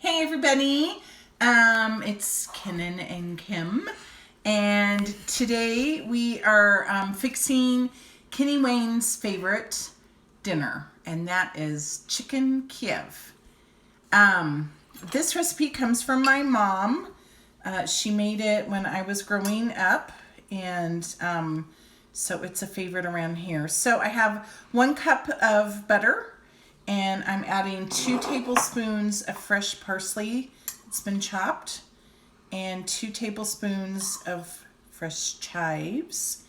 Hey everybody, it's Kenan and Kim, and today we are fixing Kenny Wayne's favorite dinner, and that is chicken Kiev. This recipe comes from my mom. She made it when I was growing up, and so it's a favorite around here. So I have 1 cup of butter, and I'm adding 2 tablespoons of fresh parsley that's been chopped, and 2 tablespoons of fresh chives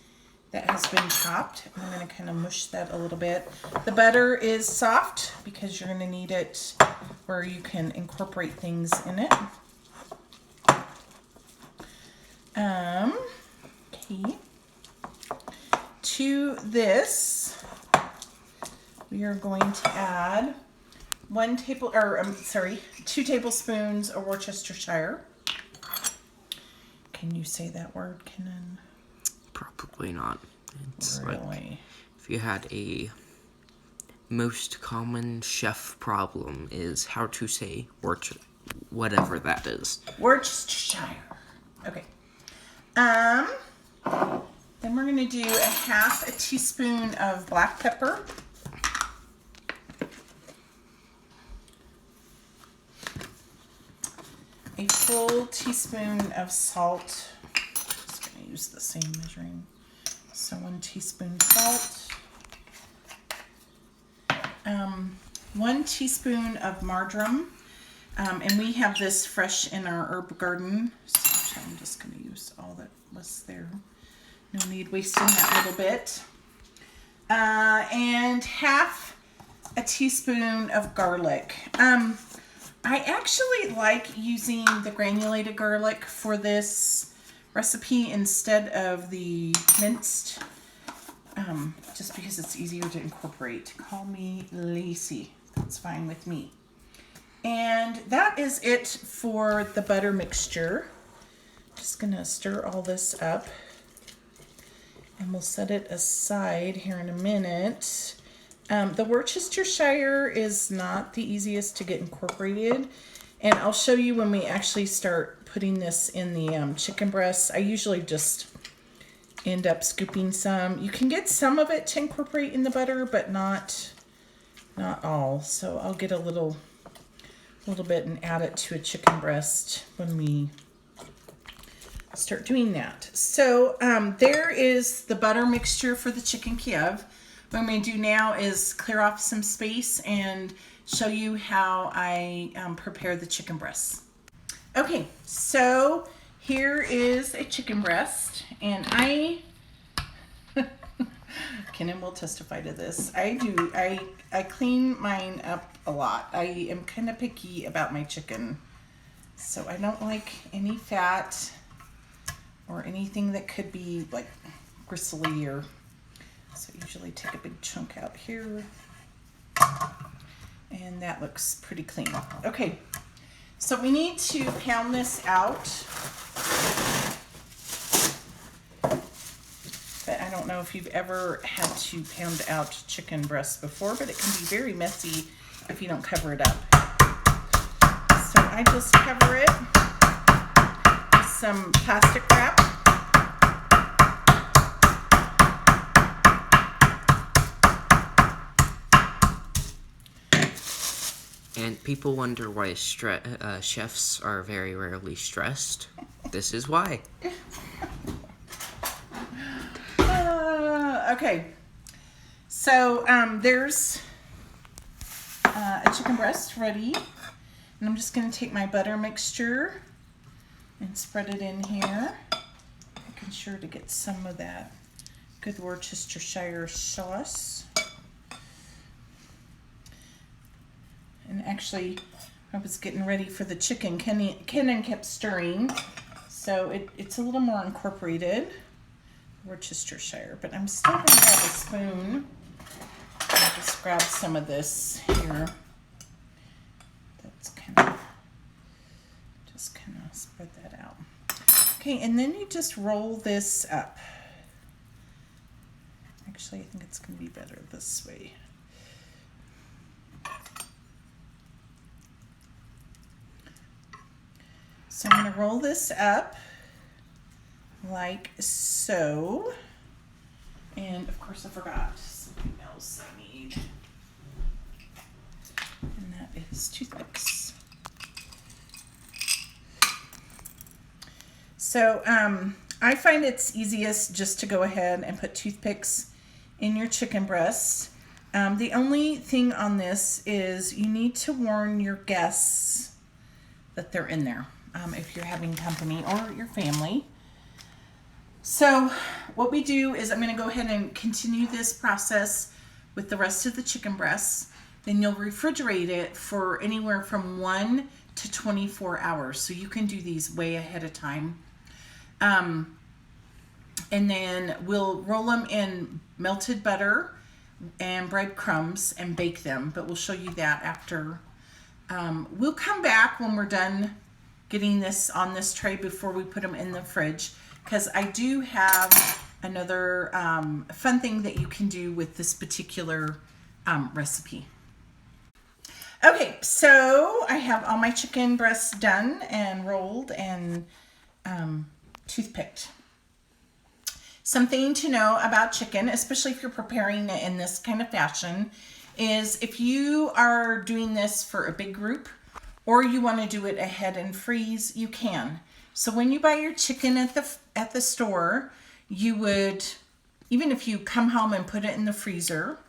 that has been chopped. I'm going to kind of mush that a little bit. The butter is soft because you're going to need it where you can incorporate things in it. Okay. To this, we are going to add 2 tablespoons of Worcestershire. Can you say that word, Kenan? Probably not. It's really? Like if you had a most common chef problem is how to say whatever that is. Worcestershire. Okay. Then we're going to do 1/2 teaspoon of black pepper. A full teaspoon of salt. Just going to use the same measuring. So 1 teaspoon salt. 1 teaspoon of marjoram. And we have this fresh in our herb garden. So I'm just going to use all that was there. No need wasting that little bit. And 1/2 teaspoon of garlic. I actually like using the granulated garlic for this recipe instead of the minced, just because it's easier to incorporate. Call me lazy. That's fine with me. And that is it for the butter mixture. Just gonna stir all this up, and we'll set it aside here in a minute. The Worcestershire is not the easiest to get incorporated, and I'll show you when we actually start putting this in the chicken breasts. I usually just end up scooping some. You can get some of it to incorporate in the butter, but not all. So I'll get a little bit and add it to a chicken breast when we start doing that. So there is the butter mixture for the chicken Kiev. What I'm going to do now is clear off some space and show you how I prepare the chicken breasts. Okay, so here is a chicken breast, and Kenan will testify to this. I clean mine up a lot. I am kind of picky about my chicken, so I don't like any fat or anything that could be like gristly or. So I usually take a big chunk out here, and that looks pretty clean. Okay, so we need to pound this out, but I don't know if you've ever had to pound out chicken breasts before, but it can be very messy if you don't cover it up. So I just cover it with some plastic wrap. And people wonder why chefs are very rarely stressed. This is why. Okay, so there's a chicken breast ready, and I'm just going to take my butter mixture and spread it in here, making sure to get some of that good Worcestershire sauce. And actually, I was getting ready for the chicken. Kenan kept stirring, so it's a little more incorporated, Worcestershire. But I'm still going to grab a spoon. I'll just grab some of this here. That's kind of spread that out. Okay, and then you just roll this up. Actually, I think it's going to be better this way. So I'm going to roll this up like so. And of course I forgot something else I need. And that is toothpicks. So I find it's easiest just to go ahead and put toothpicks in your chicken breasts. The only thing on this is you need to warn your guests that they're in there if you're having company or your family. So what we do is I'm going to go ahead and continue this process with the rest of the chicken breasts. Then you'll refrigerate it for anywhere from 1 to 24 hours. So you can do these way ahead of time. And then we'll roll them in melted butter and breadcrumbs and bake them. But we'll show you that after. We'll come back when we're done getting this on this tray before we put them in the fridge, because I do have another fun thing that you can do with this particular recipe. Okay, so I have all my chicken breasts done and rolled and toothpicked. Something to know about chicken, especially if you're preparing it in this kind of fashion, is if you are doing this for a big group or you want to do it ahead and freeze, you can. So when you buy your chicken at the store, you would, even if you come home and put it in the freezer,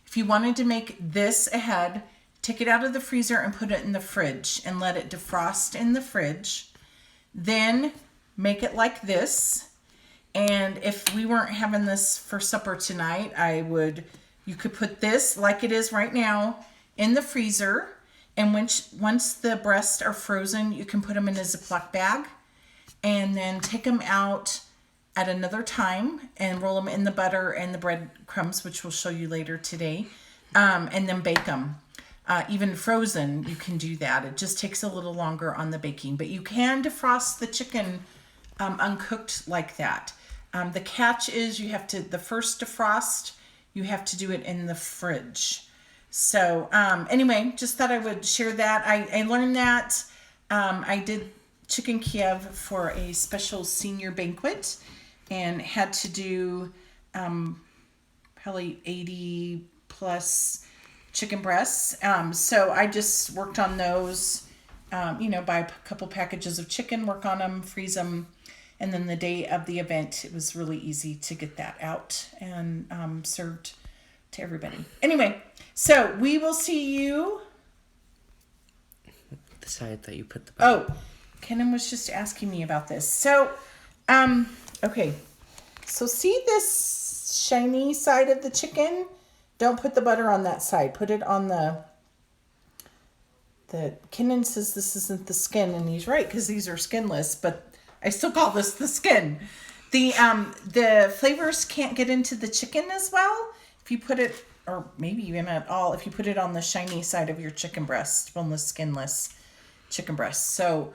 if you wanted to make this ahead, take it out of the freezer and put it in the fridge and let it defrost in the fridge. Then make it like this. And if we weren't having this for supper tonight, you could put this like it is right now in the freezer. And once the breasts are frozen, you can put them in a Ziploc bag and then take them out at another time and roll them in the butter and the breadcrumbs, which we'll show you later today, and then bake them. Even frozen, you can do that. It just takes a little longer on the baking, but you can defrost the chicken uncooked like that. The catch is the first defrost, you have to do it in the fridge. So anyway, just thought I would share that. I learned that. I did chicken Kiev for a special senior banquet and had to do probably 80 plus chicken breasts. So I just worked on those, buy a couple packages of chicken, work on them, freeze them. And then the day of the event, it was really easy to get that out and served to everybody. Anyway, so we will see you. The side that you put the butter. Oh, Kenan was just asking me about this. So, okay. So see this shiny side of the chicken? Don't put the butter on that side. Put it on the Kenan says this isn't the skin, and he's right because these are skinless, but I still call this the skin. The flavors can't get into the chicken as well if you put it, or maybe even at all, if you put it on the shiny side of your chicken breast, boneless, skinless chicken breast. So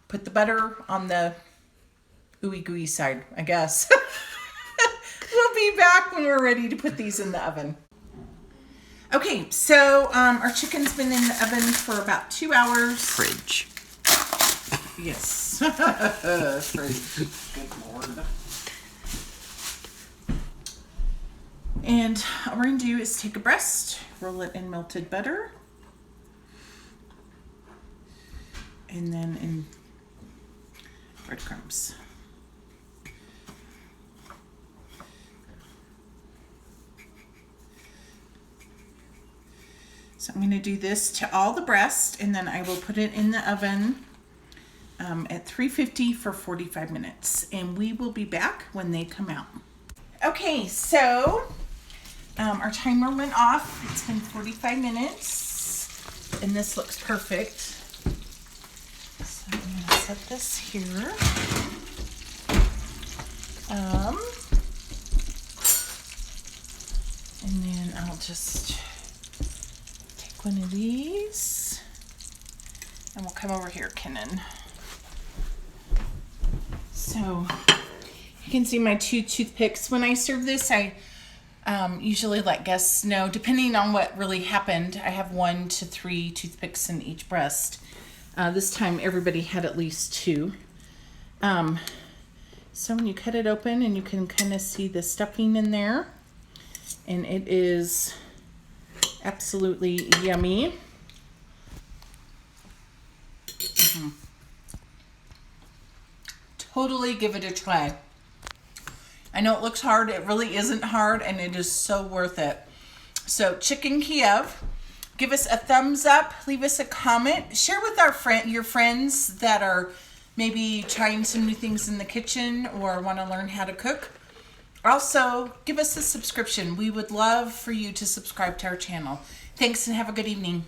put the butter on the ooey gooey side, I guess. We'll be back when we're ready to put these in the oven. Okay, so our chicken's been in the oven for about 2 hours. Fridge. Yes. Fridge. Good Lord. And all we're going to do is take a breast, roll it in melted butter, and then in breadcrumbs. So I'm going to do this to all the breast, and then I will put it in the oven at 350 for 45 minutes. And we will be back when they come out. Okay, so our timer went off. It's been 45 minutes, and this looks perfect. So I'm going to set this here. And then I'll just one of these, and we'll come over here, Kenan. So you can see my 2 toothpicks. When I serve this, I usually let guests know, depending on what really happened, I have 1 to 3 toothpicks in each breast. This time everybody had at least 2. So when you cut it open, and you can kind of see the stuffing in there, and it is absolutely yummy. Totally give it a try. I know it looks hard. It really isn't hard, and it is so worth it. So Chicken Kiev, give us a thumbs up, leave us a comment, share with your friends that are maybe trying some new things in the kitchen or want to learn how to cook. Also, give us a subscription. We would love for you to subscribe to our channel. Thanks, and have a good evening.